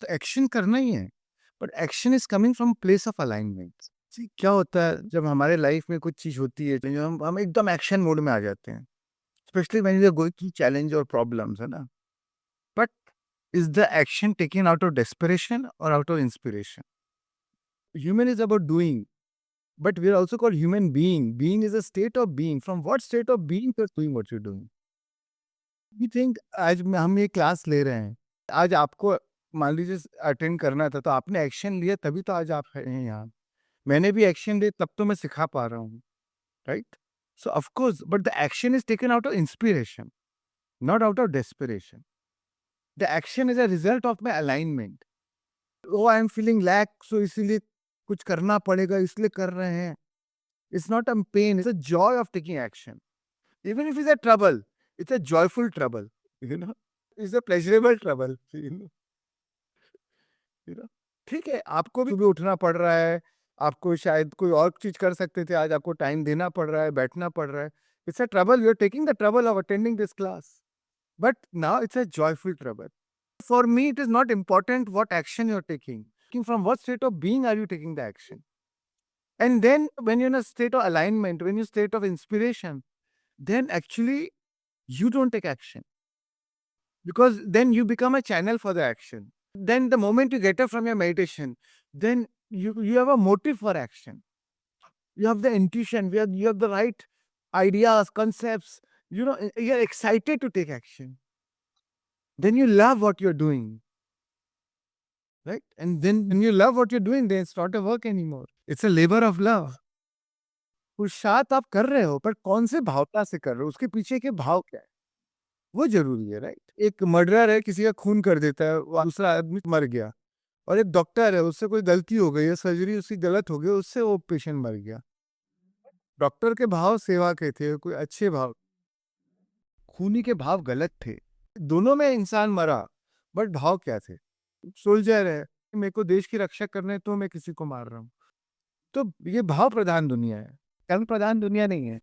तो एक्शन करना ही है, but action is coming from place of alignment. क्या होता है जब हमारे लाइफ में कुछ चीज होती है तो जो हम एकदम एक्शन मोड में आ जाते हैं, specially when we are going through challenge और प्रॉब्लम्स, है ना? But is the action taken out of desperation और out of inspiration? Human is about doing, but we are also called human being. Being is a state of being. From what state of being you're doing what you're doing? We think आज हम ये class ले रहे हैं, आज आपको मान लीजिए अटेंड करना था तो आपने एक्शन लिया तभी तो आज आप हैं यहाँ। मैंने भी एक्शन लिया तब तो मैं सिखा पा रहा हूँ, right? So of course, but the action is taken out of inspiration, not out of desperation. The action is a result of my alignment. Oh, I am feeling lack, so इसीलिए कुछ करना पड़ेगा इसलिए कर रहे हैं। It's not a pain, it's a joy of taking action. Even if it's a trouble, it's a joyful trouble, you know. It's a pleasurable trouble, you know. ठीक है, आपको भी सुबह उठना पड़ रहा है, आपको शायद कोई और चीज़ कर सकते थे, आज आपको टाइम देना पड़ रहा है, बैठना पड़ रहा है। It's a trouble, you're taking the trouble of attending this class. But now it's a joyful trouble. For me, it is not important what action you're taking. From what state of being are you taking the action? And then when you're in a state of alignment, when you're in a state of inspiration, then actually you don't take action, because then you become a channel for the action. Then the moment you get up from your meditation, then you have a motive for action. You have the intuition, you have the right ideas, concepts, you're excited to take action. Then you love what you're doing, right? And then when you love what you're doing, then it's not a work anymore. It's a labor of love. पुरुषार्थ आप कर रहे हो, पर कौन से भावना से कर रहे हो, उसके पीछे के भाव क्या है, वो जरूरी है, राइट? एक मर्डरर है, किसी का खून कर देता है, वो दूसरा आदमी मर गया, और एक डॉक्टर है, उससे कोई गलती हो गई है, सर्जरी उसकी गलत हो गई, उससे वो पेशेंट मर गया। डॉक्टर के भाव सेवा के थे, कोई अच्छे भाव, खूनी के भाव गलत थे। दोनों में इंसान मरा, बट भाव क्या थे? सोल्जर है, मेरे को देश की रक्षा करने है, तो मैं किसी को मार रहा हूँ। तो ये भाव प्रधान दुनिया है, कर्म प्रधान दुनिया नहीं है।